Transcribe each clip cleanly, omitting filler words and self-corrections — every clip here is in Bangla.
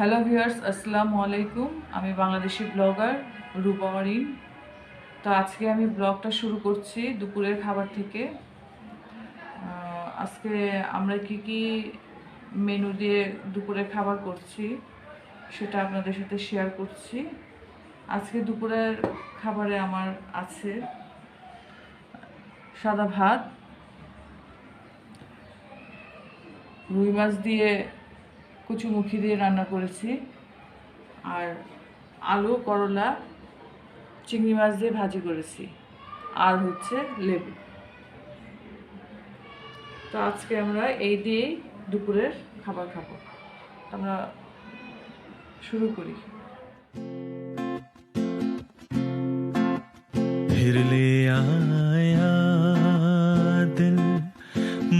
হ্যালো ভিউয়ার্স, আসসালামু আলাইকুম। আমি বাংলাদেশি ব্লগার রূপা মারিন। তো আজকে আমি ব্লগটা শুরু করছি দুপুরের খাবার থেকে। আজকে আমরা কি মেনু দিয়ে দুপুরের খাবার করছি সেটা আপনাদের সাথে শেয়ার করছি। আজকে দুপুরের খাবারে আমার আছে সাদা ভাত, রুই মাছ দিয়ে কচুমুখী দিয়ে রান্না করেছি, আর আলু করলা চিংড়ি মাছ দিয়ে ভাজি করেছি, আর হচ্ছে লেবু। তো আজকে আমরা এই দিয়েই দুপুরের খাবার খাবো। আমরা শুরু করি। फिर ले आया दिल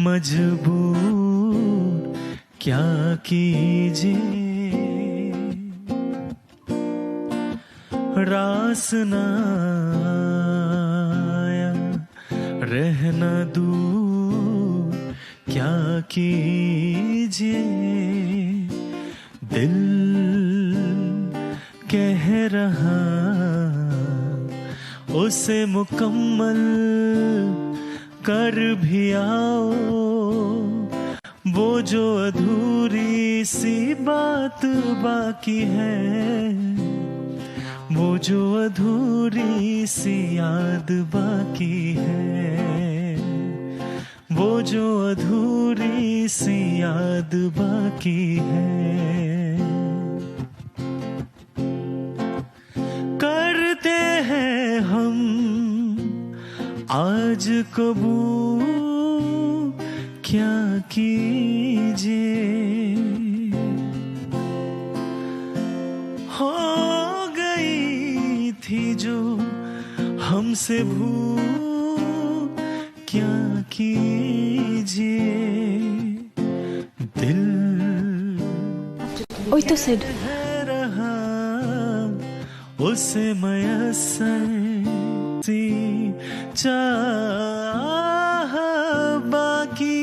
मजबूर क्या कीजिए, रास न आया रहना दूर क्या कीजिए, दिल कह रहा उसे मुकम्मल कर भी आओ, वो जो अधूरी सी बात बाकी है, वो जो अधूरी सी याद बाकी है, वो जो अधूरी सी याद बाकी है। करते हैं हम आज कबूल क्या कीजिए, हो गई थी जो हमसे भूल क्या कीजिए, दिल ওই তো সেড रहा उसे मयस्सर सी चाह बाकी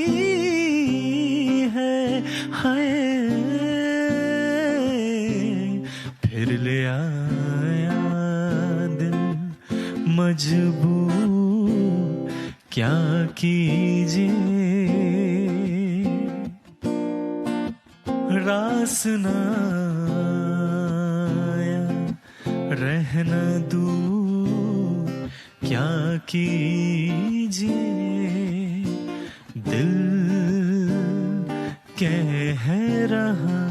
है, हाय फिर ले आया दिल मजबूर क्या कीजिए, रास न आया रहना दूर क्या कीजिए, दिल कह रहा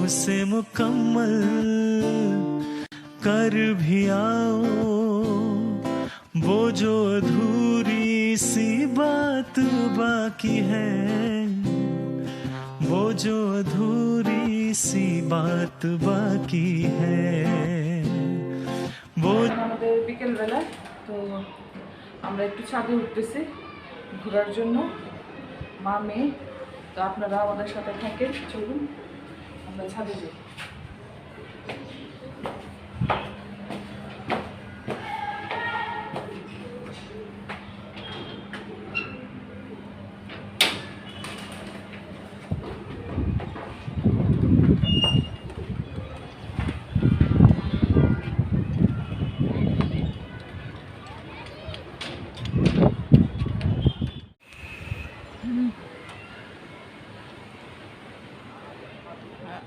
उसे मुकम्मल कर भी आओ, वो जो अधूरी सी बात बाकी है, वो जो अधूरी सी बात बाकी है, वो আমাদের বিকেলবেলা। তো আমরা একটু ছাদে উঠতেছি ঘোরার জন্য, মা মেয়ে। তো আপনারা আমাদের সাথে থাকেন, চলুন আমরা ছাদে যাই।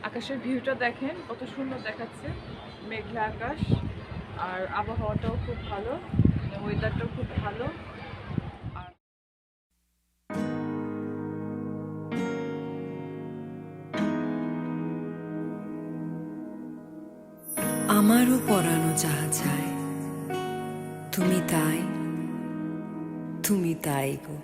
আকাশের ভিউটা দেখেন কত সুন্দর দেখাচ্ছে, মেঘলা আকাশ, আর আবহাওয়াটাও খুব ভালো, ওয়েদারটাও খুব ভালো। আর আমারও পরানো যাহা চায়, তুমি তাই, তুমি তাই গো।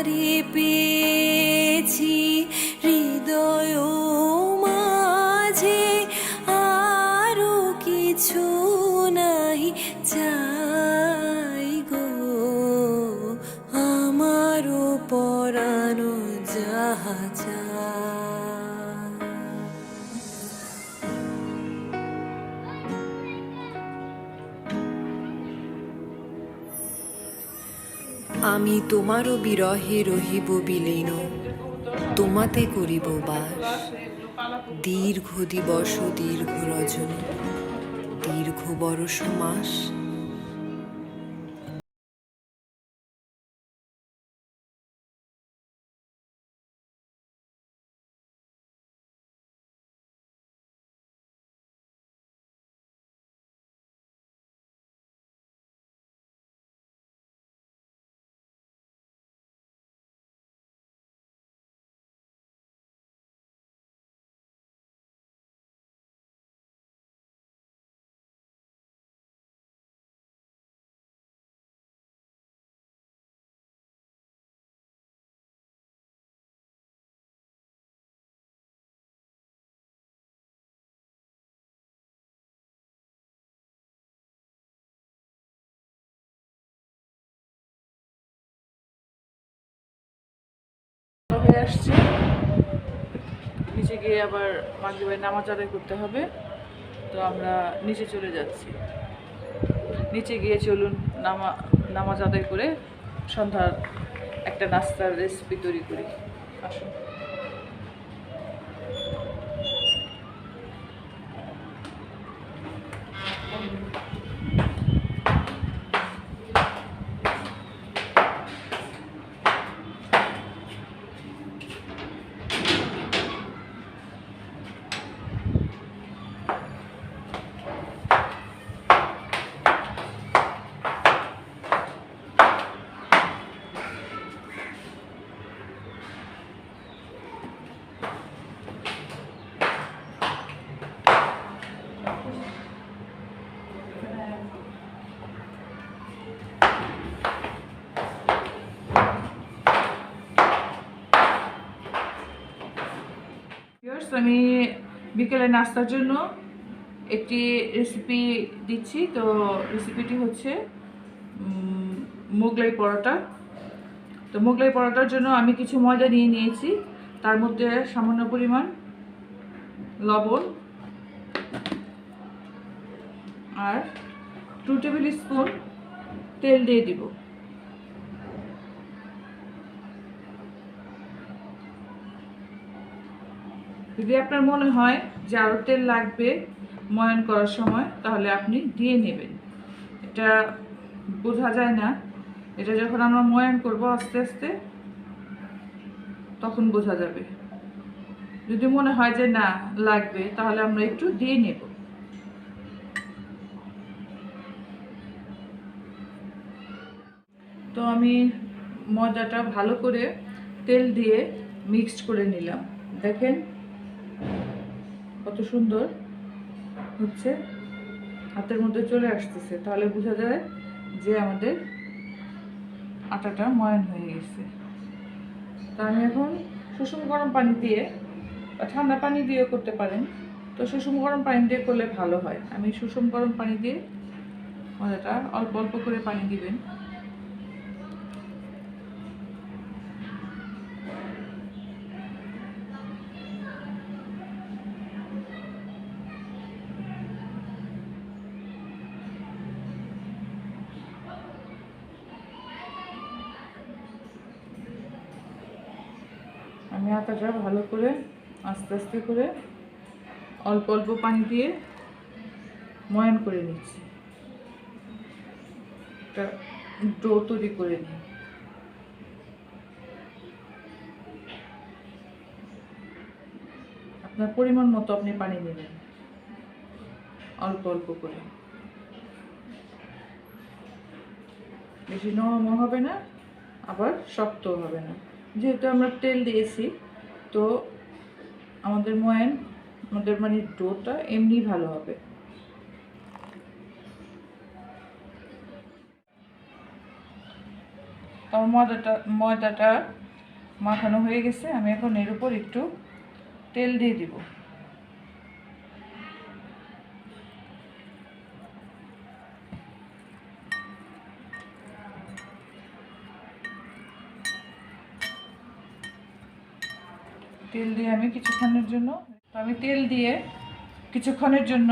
তোমারে পেয়েছি হৃদয় মাঝে, আরো কিছু নাই চাই গো, আমারও পরানো যাহা চায়। আমি তোমারও বিরহে রহিব বিলীন, তোমাতে করিব বাস। দীর্ঘ দিবস দীর্ঘ রজনী, দীর্ঘ বরষ মাস। হয়ে আসছি, নিচে গিয়ে আবার মাগরিবের নামাজ আদায় করতে হবে। তো আমরা নিচে চলে যাচ্ছি। নিচে গিয়ে চলুন নামাজ আদায় করে সন্ধ্যার একটা নাস্তার রেসিপি তৈরি করি। আসুন। আমি বিকেলে নাস্তার জন্য একটি রেসিপি দিচ্ছি। তো রেসিপিটি হচ্ছে মোগলাই পরোটা। তো মোগলাই পরোটার জন্য আমি কিছু ময়দা নিয়ে নিয়েছি, তার মধ্যে সামান্য পরিমাণ লবণ আর 2 টেবিল স্পুন তেল দিয়ে দিব। যদি আপনার মনে হয় যে আরও তেল লাগবে ময়ান করার সময়, তাহলে আপনি দিয়ে নেবেন। এটা বোঝা যায় না, এটা যখন আমরা ময়ান করব আস্তে আস্তে তখন বোঝা যাবে। যদি মনে হয় যে না লাগবে, তাহলে আমরা একটু দিয়ে নেব। তো আমি ময়দাটা ভালো করে তেল দিয়ে মিক্সড করে নিলাম। দেখেন কত সুন্দর হচ্ছে, হাতের মধ্যে চলে আসতেছে, তাহলে বোঝা যায় যে আমাদের আটাটা ময়ান হয়ে গেছে। তা আমি এখন সুষুম গরম পানি দিয়ে বা ঠান্ডা পানি দিয়ে করতে পারেন। তো সুষুম গরম পানি দিয়ে করলে ভালো হয়। আমি সুষুম গরম পানি দিয়ে ময়দাটা অল্প অল্প করে পানি দিবেন। আমি আটাটা ভালো করে আস্তে আস্তে করে অল্প অল্প পানি দিয়ে ময়ান করে নিচ্ছি, একটা ডো তৈরি করে নিই। আপনার পরিমাণ মতো আপনি পানি নেবেন, অল্প অল্প করে। বেশি নরমও হবে না, আবার শক্তও হবে না। যেহেতু আমরা তেল দিয়েছি, তো আমাদের ময়ান, আমাদের মানে ডোটা এমনি ভালো হবে। তো ময়দাটা মাখানো হয়ে গেছে। আমি এখন এর উপর একটু তেল দিয়ে দিব। তেল দিয়ে আমি কিছুক্ষণের জন্য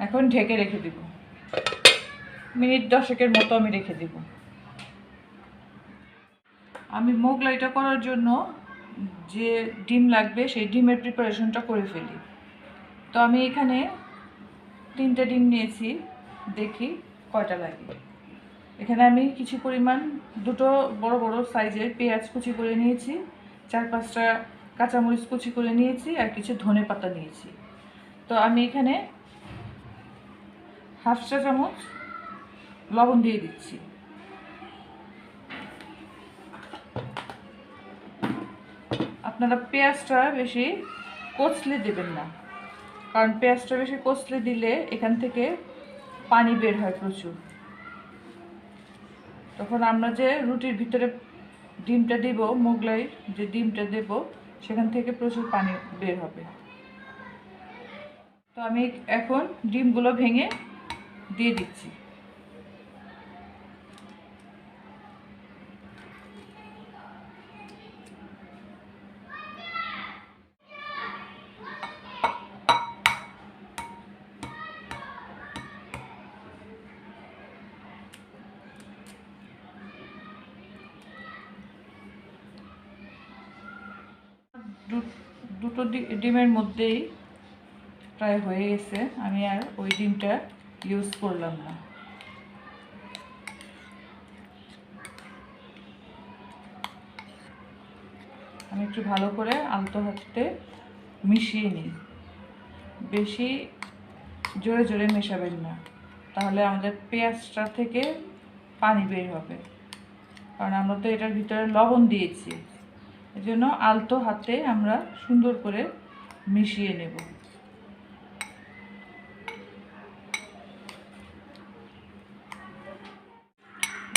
এখন ঢেকে রেখে দিব। মিনিট 10 মতো আমি রেখে দিব। আমি মোগলাইটা করার জন্য যে ডিম লাগবে সেই ডিমের প্রিপারেশনটা করে ফেলি। তো আমি এখানে 3টে ডিম নিয়েছি, দেখি কয়টা লাগে। এখানে আমি কিছু পরিমাণ 2টো বড় বড় সাইজের পেঁয়াজ কুচি করে নিয়েছি, 4-5টা কাঁচামরিচ কুচি করে নিয়েছি, আর কিছু ধনেপাতা নিয়েছি। তো আমি এখানে হাফ চা চামচ লবণ দিয়ে দিচ্ছি। আপনারা পেঁয়াজটা বেশি কচলে দেবেন না, কারণ পেঁয়াজটা বেশি কচলে দিলে এখান থেকে পানি বের হয় প্রচুর। তখন আমরা যে রুটির ভিতরে ডিমটা দেব, মোগলাই যে ডিমটা দেব, সেখান থেকে প্রচুর পানি বের হবে। তো আমি এখন ডিমগুলো ভেঙে দিয়ে দিচ্ছি। দুটো ডিমের মধ্যেই প্রায় হয়ে গেছে, আমি আর ওই ডিমটা ইউজ করলাম না। আমি একটু ভালো করে আলতো হাতে মিশিয়ে নিই। বেশি জোরে জোরে মেশাবেন না, তাহলে আমাদের পেঁয়াজটা থেকে পানি বের হবে, কারণ আমরা তো এটার ভিতরে লবণ দিয়েছি। এই জন্য আলতো হাতে আমরা সুন্দর করে মিশিয়ে নেব।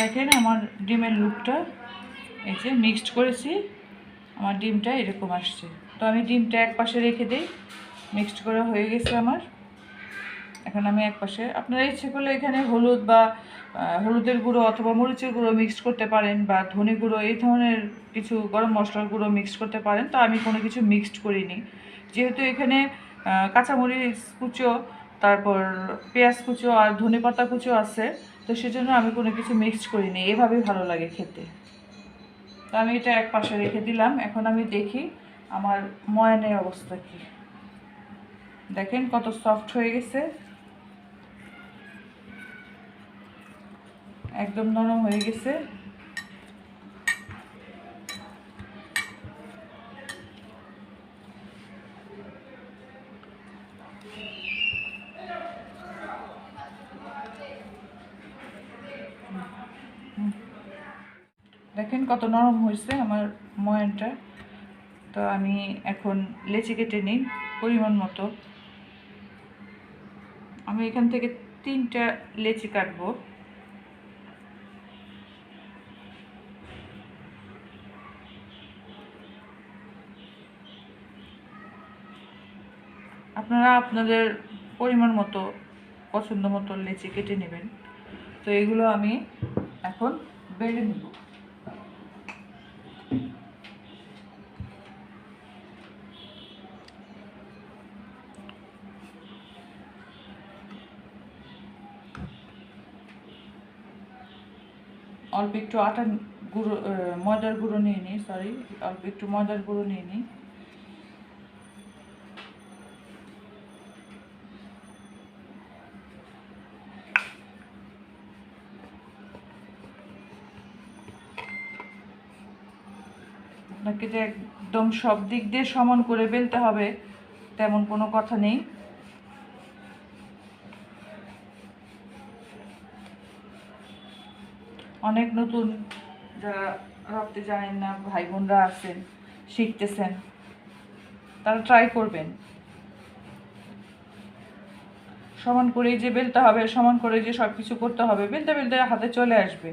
দেখেন আমার ডিমের লুকটা, এই যে মিক্সড করেছি, আমার ডিমটা এরকম আসছে। তো আমি ডিমটা এক পাশে রেখে দিই। মিক্সড করা হয়ে গেছে আমার। এখন আমি এক পাশে, আপনারা ইচ্ছে করলে এখানে হলুদ বা হলুদের গুঁড়ো অথবা মরিচের গুঁড়ো মিক্সড করতে পারেন, বা ধনে গুঁড়ো এই ধরনের কিছু গরম মশলার গুঁড়ো মিক্সড করতে পারেন। তো আমি কোনো কিছু মিক্সড করিনি, যেহেতু এখানে কাঁচামরিচ কুচো, তারপর পেঁয়াজ কুচো আর ধনেপাতা কুচো আছে, তো সেজন্য আমি কোনো কিছু মিক্সড করিনি। এভাবেই ভালো লাগে খেতে। তো আমি এটা এক পাশে রেখে দিলাম। এখন আমি দেখি আমার ময়ানের অবস্থা কী। দেখেন কত সফট হয়ে গেছে, একদম নরম হয়ে গেছে। দেখেন কত নরম হয়েছে আমার ময়ানটা। তো আমি এখন লেচি কেটে নিই পরিমাণ মতো। আমি এখান থেকে 3টা লেচি কাটবো। আপনারা আপনাদের পরিমাণ মতো পছন্দ মতো লেচি কেটে নেবেন। তো এগুলো আমি এখন বেড়ে নেব। অল্প একটু ময়দার গুঁড়ো নিয়ে নিই, অল্প একটু ময়দার গুঁড়ো নিয়ে নিই। আপনাকে যে একদম সব দিক দিয়ে সমান করে বেলতে হবে তেমন কোনো কথা নেই। অনেক নতুন যারা রাখতে জানেন না ভাই বোনরা আছেন, শিখতেছেন, তারা ট্রাই করবেন। সমান করে যে বেলতে হবে, সমান করে যে সব কিছু করতে হবে, বেলতে বেলতে হাতে চলে আসবে।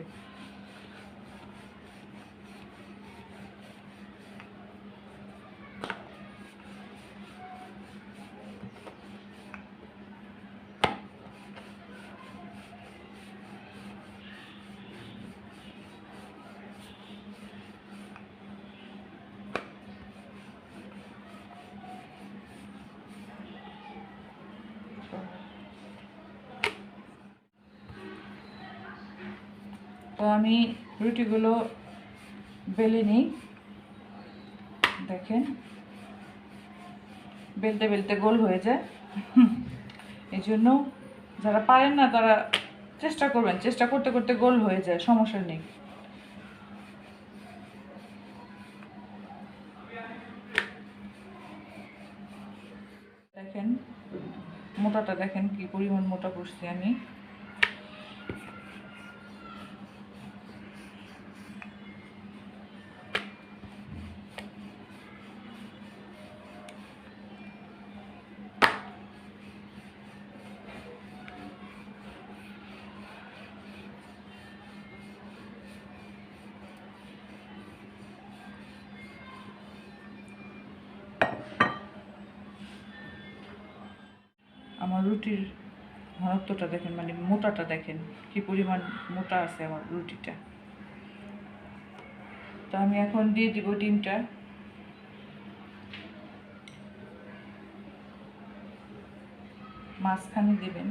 তো আমি রুটিগুলো বেলে নিই। দেখেন বেলতে বেলতে গোল হয়ে যায়। এই জন্য যারা পারেন না তারা চেষ্টা করবেন, চেষ্টা করতে করতে গোল হয়ে যায়, সমস্যা নেই। দেখেন মোটাটা দেখেন কি পরিমাণ মোটা করছি আমি। আমার রুটির ঘনত্বটা দেখেন, মানে মোটাটা দেখেন কি পরিমাণ মোটা আছে আমার রুটিটা। তো আমি এখন দিয়ে দিব ডিমটা। মাঝখানে দেবেন।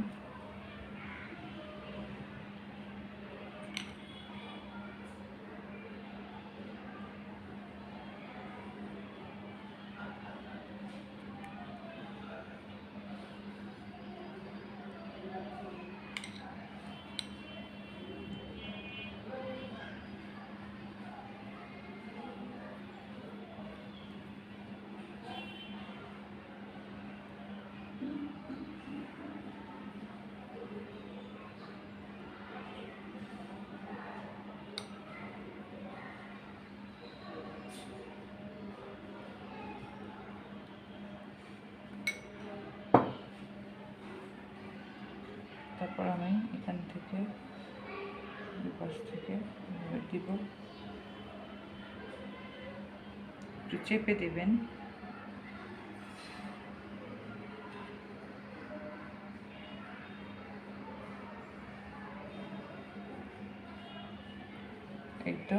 তারপর আমি এখান থেকে দুপাশ থেকে দিব, একটু চেপে দেবেন। একটু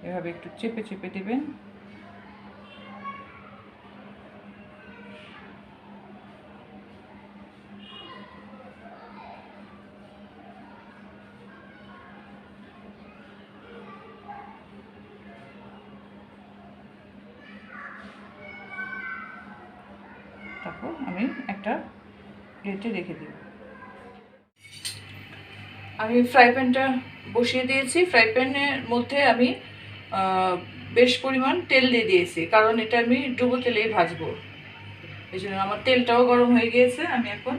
এভাবে একটু চেপে চেপে দেবেন। তারপর আমি একটা প্লেটে রেখে দেব। আমি ফ্রাই প্যানটা বসিয়ে দিয়েছি। ফ্রাই প্যানের মধ্যে আমি বেশ পরিমাণ তেল দিয়ে দিয়েছি, কারণ এটা আমি ডুবো তেলেই ভাজবো। এই জন্য আমার তেলটাও গরম হয়ে গিয়েছে। আমি এখন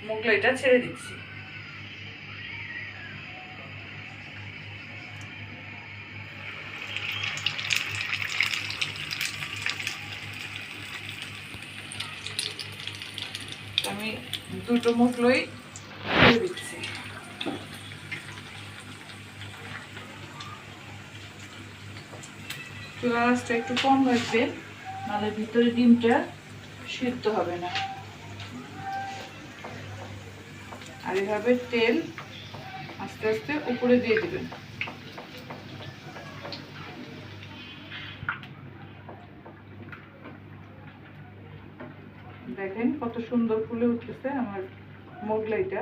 মোগলাইটা ছেড়ে দিচ্ছি। আমি দুটো মোগলাই ছেড়ে দিচ্ছি। চুলার আঁচটা একটু কম রাখবে, নাহলে ভিতরে ডিমটা সিদ্ধ হবে না। আর এভাবে তেল আস্তে আস্তে উপরে দিয়ে দিবেন। দেখেন কত সুন্দর ফুলে উঠতেছে আমার মোগলাইটা।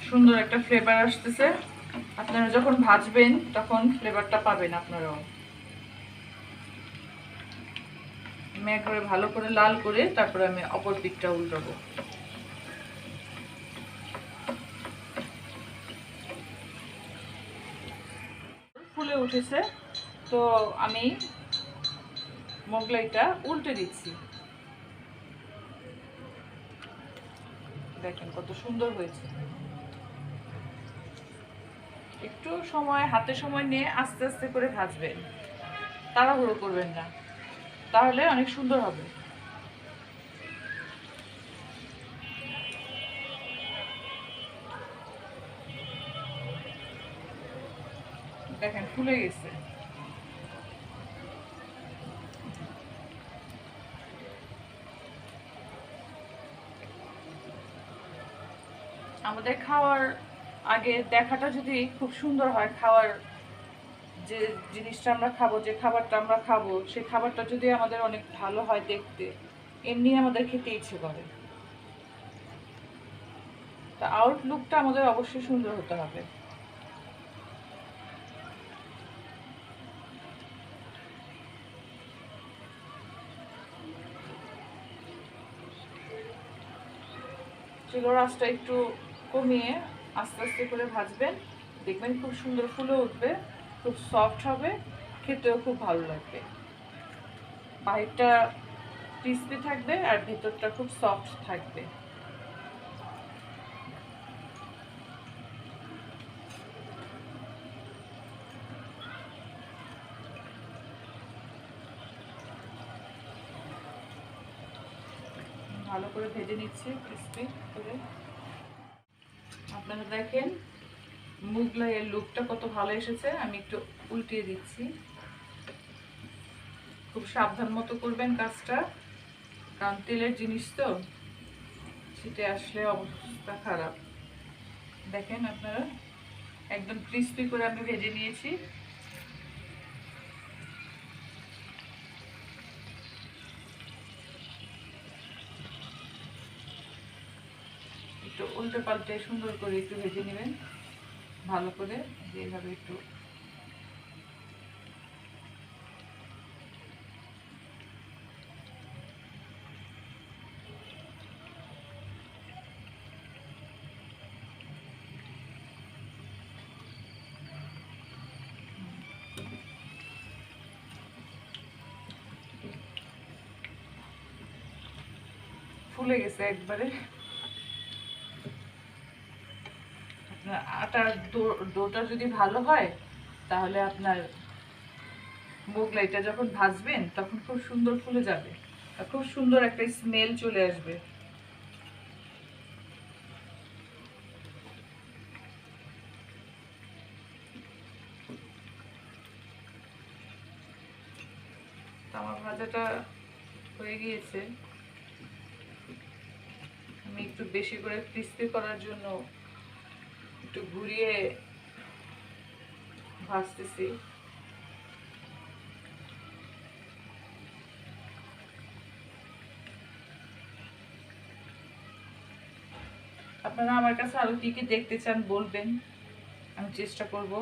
সুন্দর একটা ফ্লেভার আসতেছে। আপনারা যখন ভাজবেন তখন ফ্লেভারটা পাবেন আপনারাও। আমি একবারে ভালো করে লাল করে তারপরে আমি অপর দিকটা উল্টাবো। ফুলে উঠেছে। তো আমি মোগলাইটা উল্টে দিচ্ছি। দেখেন কত সুন্দর হয়েছে। একটু সময়, হাতে সময় নিয়ে আস্তে আস্তে করে ভাজবেন, তাড়াহুড়ো করবেন না, তাহলে অনেক সুন্দর হবে। দেখেন ফুলে গেছে। আমাদের খাওয়ার আগে দেখাটা যদি খুব সুন্দর হয়, খাওয়ার যে জিনিসটা আমরা খাবো, যে খাবারটা আমরা খাবো, সেই খাবারটা যদি আমাদের অনেক ভালো হয় দেখতে, এমনি আমাদের খেতে ইচ্ছে করে। তা আউটলুকটা আমাদের অবশ্যই সুন্দর হতে হবে। চুলোর আঁচটা একটু কমিয়ে আস্তে আস্তে করে ভাজবেন, দেখবেন খুব সুন্দর ফুলে উঠবে, খুব সফট হবে, খেতেও খুব ভালো লাগবে। বাইরটা ক্রিস্পি থাকবে আর ভেতরটা খুব সফট থাকবে। ভালো করে ভেজে নিচ্ছি ক্রিস্পি করে। আপনারা দেখেন মুগলাইয়ের লুকটা কত ভালো এসেছে। আমি একটু উল্টিয়ে দিচ্ছি। খুব সাবধান মতো করবেন কাজটা, কারণ তেলের জিনিস তো, ছিটে আসলে অবস্থা খারাপ। দেখেন আপনারা একদম ক্রিস্পি করে আমি ভেজে নিয়েছি। একটু উল্টে পাল্টে সুন্দর করে একটু ভেজে নেবেন ভালো করে, এইভাবে একটু। ফুলে গেছে একবারে। আপনার আটার ডোটা যদি ভালো হয়, তাহলে আপনার মোগলাইটা যখন ভাজবেন তখন খুব সুন্দর ফুলে যাবে আর খুব সুন্দর একটা স্মেল চলে আসবে। আমার ভাজাটা হয়ে গিয়েছে। আমি একটু বেশি করে ক্রিস্পি করার জন্য একটু ঘুরিয়ে ভাজতেছি। আপনারা আমার কাছে আরো কি কি দেখতে চান বলবেন, আমি চেষ্টা করব।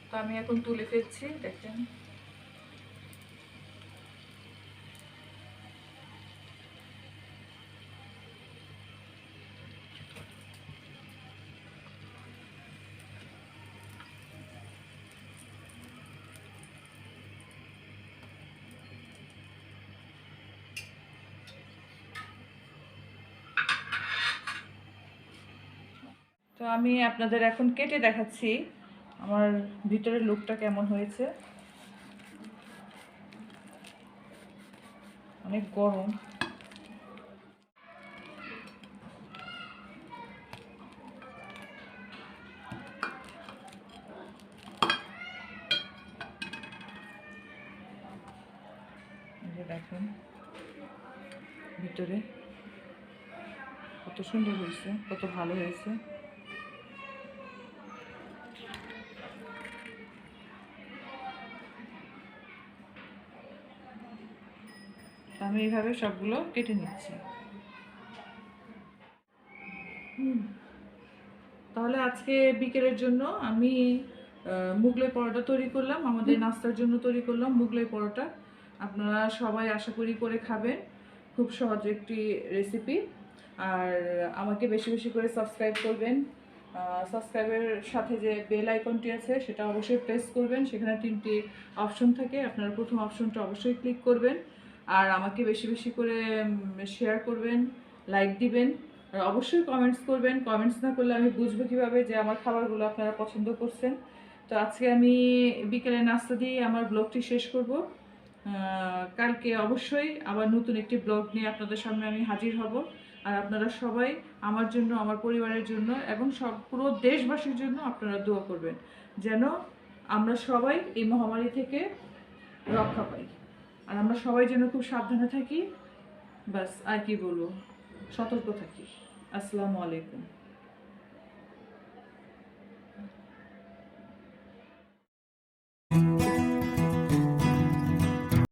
তো আমি এখন তুলে ফেলছি, দেখেন। তো আমি আপনাদের এখন কেটে দেখাচ্ছি আমার ভিতরের লুকটা কেমন হয়েছে। অনেক গরম। দেখেন ভিতরে কত সুন্দর হয়েছে, কত ভালো হয়েছে। আমি এইভাবে সবগুলো কেটে নিচ্ছি। তাহলে আজকে বিকেলের জন্য আমি মুগলাই পরোটা তৈরি করলাম, আমাদের নাস্তার জন্য তৈরি করলাম মুগলাই পরোটা। আপনারা সবাই আশা করি করে খাবেন। খুব সহজ একটি রেসিপি। আর আমাকে বেশি বেশি করে সাবস্ক্রাইব করবেন। সাবস্ক্রাইবের সাথে যে বেল আইকনটি আছে সেটা অবশ্যই প্রেস করবেন। সেখানে 3টি অপশন থাকে, আপনারা প্রথম অপশনটা অবশ্যই ক্লিক করবেন। আর আমাকে বেশি বেশি করে শেয়ার করবেন, লাইক দিবেন, আর অবশ্যই কমেন্টস করবেন। কমেন্টস না করলে আমি বুঝবো কীভাবে যে আমার খাবারগুলো আপনারা পছন্দ করছেন। তো আজকে আমি বিকেলে নাস্তা দিয়ে আমার ব্লগটি শেষ করব। কালকে অবশ্যই আবার নতুন একটি ব্লগ নিয়ে আপনাদের সামনে আমি হাজির হব। আর আপনারা সবাই আমার জন্য, আমার পরিবারের জন্য এবং সব পুরো দেশবাসীর জন্য আপনারা দোয়া করবেন, যেন আমরা সবাই এই মহামারী থেকে রক্ষা পাই। আর আমরা সবাই যেন খুব সাবধানে থাকি, বাস আর কি বলবো, সতর্ক থাকি। আসসালামু আলাইকুম।